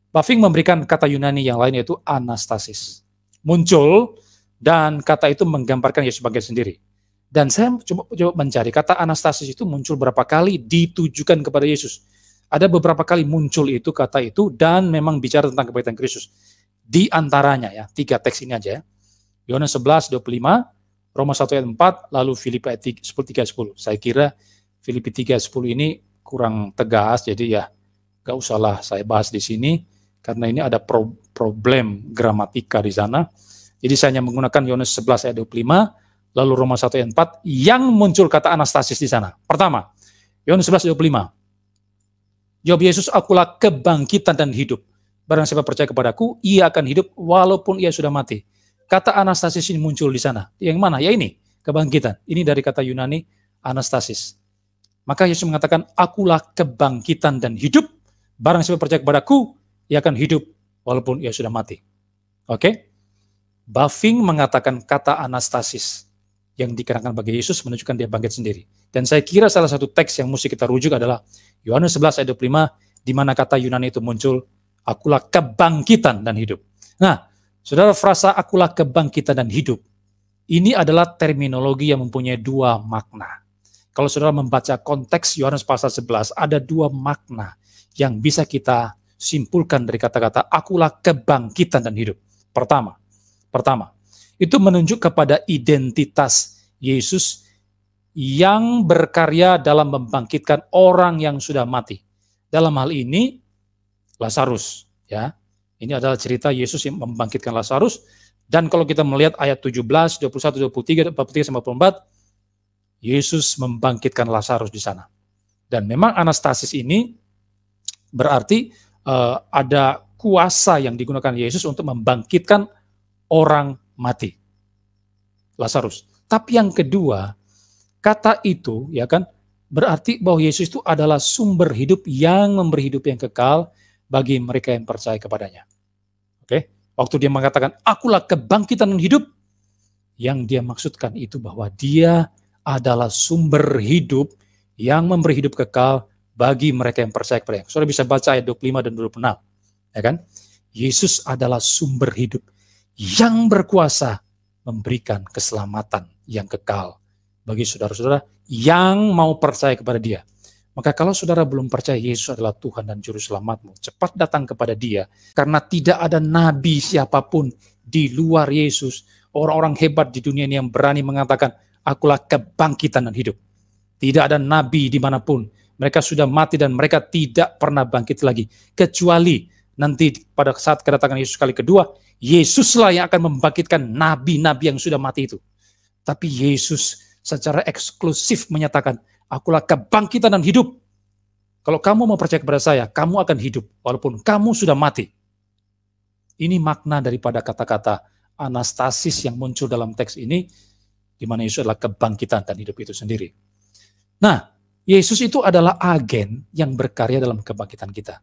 Bavinck memberikan kata Yunani yang lain yaitu anastasis. Muncul dan kata itu menggambarkan Yesus bangkit sendiri. Dan saya coba mencari kata anastasis itu muncul berapa kali ditujukan kepada Yesus. Ada beberapa kali muncul itu kata itu dan memang bicara tentang kebangkitan Kristus. Di antaranya ya, 3 teks ini aja ya. Yohanes 11:25, Roma 1 ayat 4, lalu Filipi ayat 3:10. Saya kira Filipi 3:10 ini kurang tegas, jadi ya gak usahlah saya bahas di sini karena ini ada problem gramatika di sana. Jadi saya hanya menggunakan Yohanes 11 ayat 25, lalu Roma 1 ayat 4 yang muncul kata anastasis di sana. Pertama, Yohanes 11 ayat 25. Jawab Yesus, akulah kebangkitan dan hidup. Barang siapa percaya kepadaku, ia akan hidup walaupun ia sudah mati. Kata anastasis ini muncul di sana. Yang mana? Ya ini, kebangkitan. Ini dari kata Yunani anastasis. Maka Yesus mengatakan, akulah kebangkitan dan hidup. Barang siapa percaya kepadaku, ia akan hidup walaupun ia sudah mati. Oke? Bavinck mengatakan kata anastasis yang dikenakan bagi Yesus menunjukkan dia bangkit sendiri. Dan saya kira salah satu teks yang mesti kita rujuk adalah Yohanes 11 ayat 25, di mana kata Yunani itu muncul, akulah kebangkitan dan hidup. Nah, saudara, frasa akulah kebangkitan dan hidup, ini adalah terminologi yang mempunyai 2 makna. Kalau saudara membaca konteks Yohanes pasal 11, ada 2 makna yang bisa kita simpulkan dari kata-kata akulah kebangkitan dan hidup. Pertama, itu menunjuk kepada identitas Yesus yang berkarya dalam membangkitkan orang yang sudah mati. Dalam hal ini, Lazarus. Ya, ini adalah cerita Yesus yang membangkitkan Lazarus. Dan kalau kita melihat ayat 17, 21, 23, 43, 44, Yesus membangkitkan Lazarus di sana. Dan memang anastasis ini berarti ada kuasa yang digunakan Yesus untuk membangkitkan orang mati, Lazarus. Tapi yang kedua, kata itu ya kan berarti bahwa Yesus itu adalah sumber hidup yang memberi hidup yang kekal bagi mereka yang percaya kepadanya. Oke, waktu dia mengatakan akulah kebangkitan dan hidup, yang dia maksudkan itu bahwa dia adalah sumber hidup yang memberi hidup kekal bagi mereka yang percaya kepadanya. Saudara bisa baca ayat 25 dan 26, ya kan? Yesus adalah sumber hidup yang berkuasa memberikan keselamatan yang kekal bagi saudara-saudara yang mau percaya kepada dia. Maka kalau saudara belum percaya Yesus adalah Tuhan dan Juru Selamatmu, cepat datang kepada dia, karena tidak ada nabi siapapun di luar Yesus, orang-orang hebat di dunia ini yang berani mengatakan, akulah kebangkitan dan hidup. Tidak ada nabi dimanapun, mereka sudah mati dan mereka tidak pernah bangkit lagi, kecuali nanti pada saat kedatangan Yesus kali kedua, Yesuslah yang akan membangkitkan nabi-nabi yang sudah mati itu. Tapi Yesus secara eksklusif menyatakan, akulah kebangkitan dan hidup. Kalau kamu mau percaya kepada saya, kamu akan hidup walaupun kamu sudah mati. Ini makna daripada kata-kata anastasis yang muncul dalam teks ini, di mana Yesus adalah kebangkitan dan hidup itu sendiri. Nah, Yesus itu adalah agen yang berkarya dalam kebangkitan kita.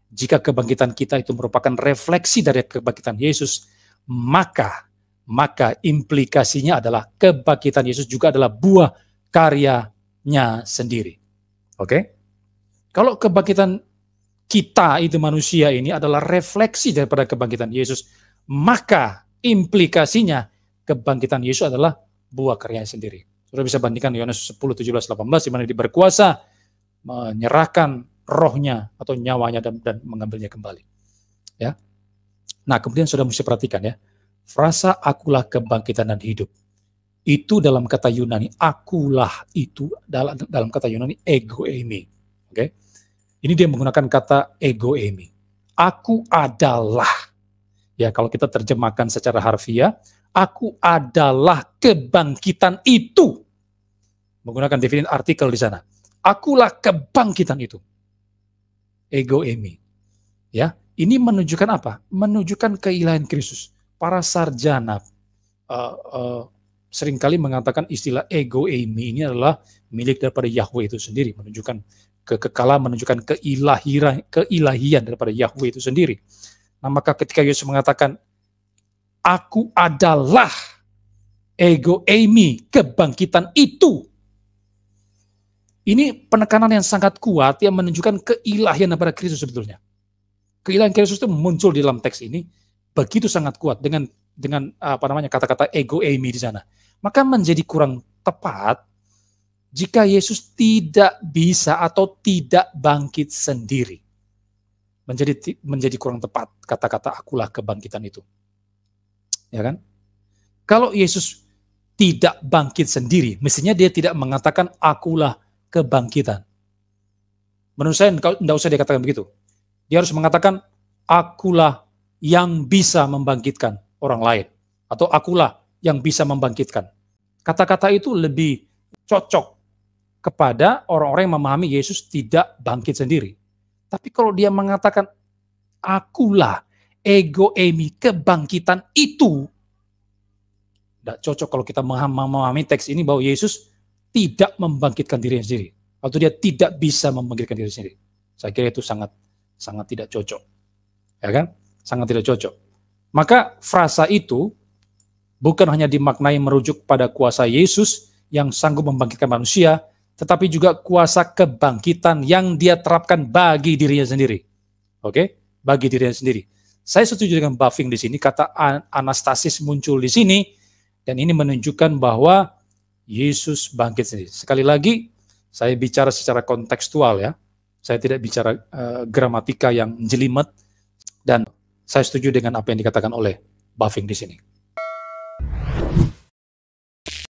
Jika kebangkitan kita itu merupakan refleksi dari kebangkitan Yesus, maka implikasinya adalah kebangkitan Yesus juga adalah buah karyanya sendiri. Oke? Kalau kebangkitan kita itu manusia ini adalah refleksi daripada kebangkitan Yesus, maka implikasinya kebangkitan Yesus adalah buah karyanya sendiri. Sudah bisa bandingkan Yohanes 10, 17, 18, di mana dia berkuasa menyerahkan rohnya atau nyawanya dan mengambilnya kembali. Ya. Nah, kemudian sudah mesti perhatikan ya. Frasa akulah kebangkitan dan hidup. Itu dalam kata Yunani, akulah itu dalam kata Yunani ego eimi. Oke. Ini dia menggunakan kata ego eimi. Aku adalah. Ya, kalau kita terjemahkan secara harfiah, aku adalah kebangkitan itu. Menggunakan definisi artikel di sana. Akulah kebangkitan itu. Ego eimi. Ya, ini menunjukkan apa? Menunjukkan keilahian Kristus. Para sarjana seringkali mengatakan istilah ego eimi ini adalah milik daripada Yahweh itu sendiri, menunjukkan kekekalan, menunjukkan keilahian daripada Yahweh itu sendiri. Nah, maka ketika Yesus mengatakan aku adalah ego eimi, kebangkitan itu, ini penekanan yang sangat kuat yang menunjukkan keilahian daripada Kristus sebetulnya. Keilahian Kristus itu muncul di dalam teks ini begitu sangat kuat dengan kata-kata ego eimi di sana. Maka menjadi kurang tepat jika Yesus tidak bisa atau tidak bangkit sendiri. Menjadi kurang tepat kata-kata akulah kebangkitan itu. Ya kan? Kalau Yesus tidak bangkit sendiri, mestinya dia tidak mengatakan akulah kebangkitan. Menurut saya tidak usah dia katakan begitu. Dia harus mengatakan akulah yang bisa membangkitkan orang lain. Atau akulah yang bisa membangkitkan. Kata-kata itu lebih cocok kepada orang-orang yang memahami Yesus tidak bangkit sendiri. Tapi kalau dia mengatakan akulah ego eimi kebangkitan itu, tidak cocok kalau kita memahami teks ini bahwa Yesus tidak membangkitkan dirinya sendiri. Atau dia tidak bisa membangkitkan diri sendiri. Saya kira itu sangat tidak cocok. Ya kan? Sangat tidak cocok. Maka frasa itu bukan hanya dimaknai merujuk pada kuasa Yesus yang sanggup membangkitkan manusia, tetapi juga kuasa kebangkitan yang dia terapkan bagi dirinya sendiri. Oke? Bagi dirinya sendiri. Saya setuju dengan Bavinck di sini, kata anastasis muncul di sini, dan ini menunjukkan bahwa Yesus bangkit sendiri. Sekali lagi, saya bicara secara kontekstual ya. Saya tidak bicara gramatika yang jelimet, dan saya setuju dengan apa yang dikatakan oleh Bavinck di sini.